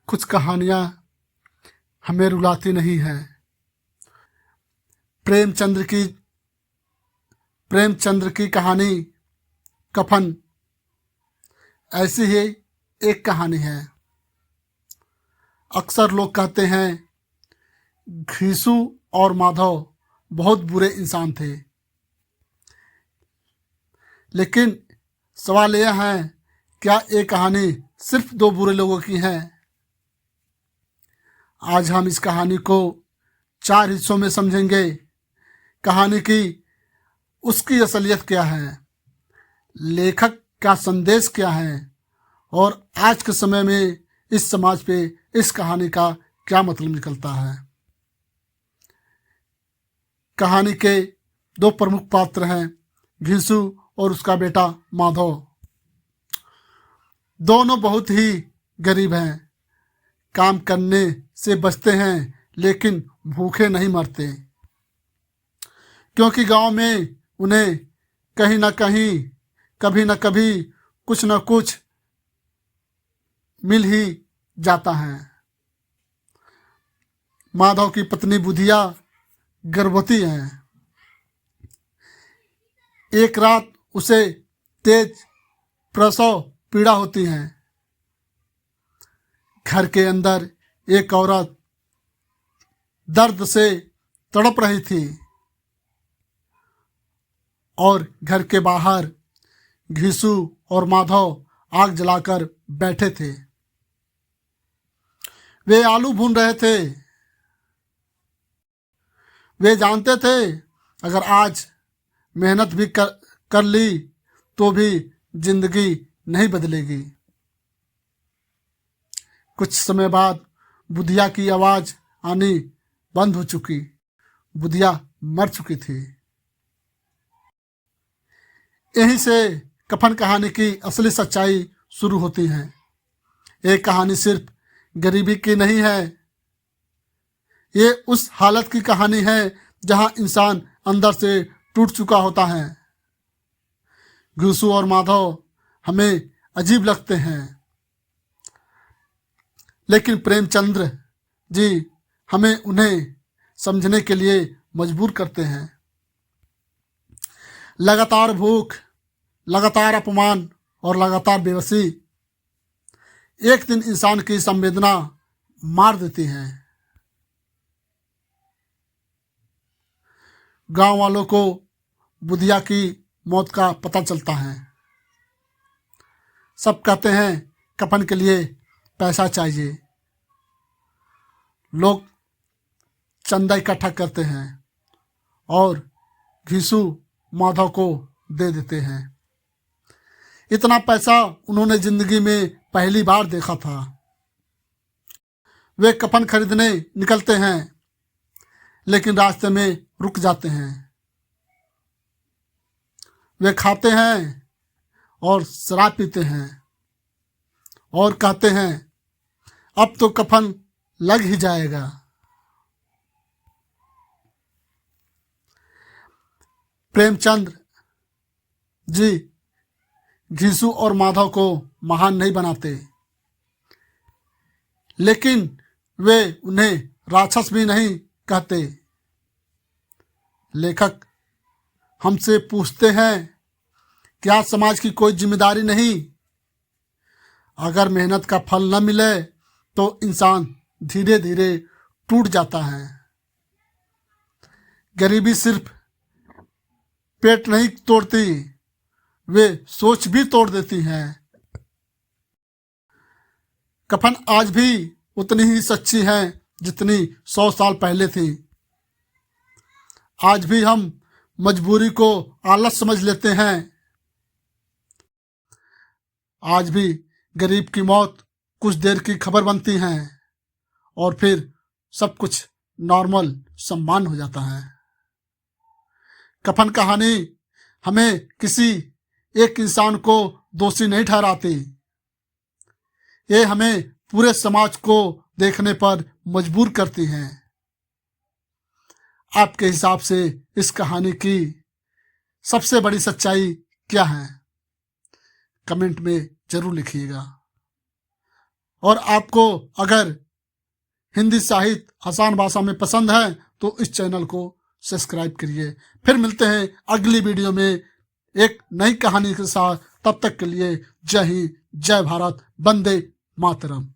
कुछ कहानियाँ हमें रुलाती नहीं हैं। प्रेमचंद्र की कहानी कफन ऐसी ही एक कहानी है। अक्सर लोग कहते हैं घीसू और माधव बहुत बुरे इंसान थे, लेकिन सवाल यह है, क्या ये कहानी सिर्फ दो बुरे लोगों की है? आज हम इस कहानी को 4 हिस्सों में समझेंगे। कहानी की उसकी असलियत क्या है, लेखक का संदेश क्या है और आज के समय में इस समाज पे इस कहानी का क्या मतलब निकलता है। कहानी के 2 प्रमुख पात्र हैं, घीसू और उसका बेटा माधव। दोनों बहुत ही गरीब हैं, काम करने से बचते हैं लेकिन भूखे नहीं मरते, क्योंकि गांव में उन्हें कहीं ना कहीं कभी ना कभी कुछ ना कुछ मिल ही जाता है। माधव की पत्नी बुधिया गर्भवती है। एक रात उसे तेज प्रसव पीड़ा होती है। घर के अंदर एक औरत दर्द से तड़प रही थी और घर के बाहर घीसू और माधव आग जलाकर बैठे थे। वे आलू भून रहे थे। वे जानते थे अगर आज मेहनत भी कर ली तो भी जिंदगी नहीं बदलेगी। कुछ समय बाद बुधिया की आवाज आनी बंद हो चुकी। बुधिया मर चुकी थी। यहीं से कफन कहानी की असली सच्चाई शुरू होती है। ये कहानी सिर्फ गरीबी की नहीं है, ये उस हालत की कहानी है जहां इंसान अंदर से टूट चुका होता है। घीसू और माधव हमें अजीब लगते हैं, लेकिन प्रेमचंद्र जी हमें उन्हें समझने के लिए मजबूर करते हैं। लगातार भूख, लगातार अपमान और लगातार बेबसी एक दिन इंसान की संवेदना मार देती हैं। गांव वालों को बुधिया की मौत का पता चलता है। सब कहते हैं कफन के लिए पैसा चाहिए। लोग चंदा इकट्ठा करते हैं और घीसू माधव को दे देते हैं। इतना पैसा उन्होंने जिंदगी में पहली बार देखा था। वे कफन खरीदने निकलते हैं, लेकिन रास्ते में रुक जाते हैं। वे खाते हैं और शराब पीते हैं और कहते हैं अब तो कफन लग ही जाएगा। प्रेमचंद्र जी घीसू और माधव को महान नहीं बनाते, लेकिन वे उन्हें राक्षस भी नहीं कहते। लेखक हमसे पूछते हैं, क्या समाज की कोई जिम्मेदारी नहीं? अगर मेहनत का फल न मिले तो इंसान धीरे धीरे टूट जाता है। गरीबी सिर्फ पेट नहीं तोड़ती, वे सोच भी तोड़ देती हैं। कफन आज भी उतनी ही सच्ची है जितनी 100 साल पहले थी। आज भी हम मजबूरी को आलस समझ लेते हैं। आज भी गरीब की मौत कुछ देर की खबर बनती है और फिर सब कुछ नॉर्मल सम्मान हो जाता है। कफन कहानी हमें किसी एक इंसान को दोषी नहीं ठहराती, ये हमें पूरे समाज को देखने पर मजबूर करती हैं। आपके हिसाब से इस कहानी की सबसे बड़ी सच्चाई क्या है? कमेंट में जरूर लिखिएगा। और आपको अगर हिंदी साहित्य आसान भाषा में पसंद है तो इस चैनल को सब्सक्राइब करिए। फिर मिलते हैं अगली वीडियो में एक नई कहानी के साथ। तब तक के लिए जय हिंद, जय भारत, वंदे मातरम।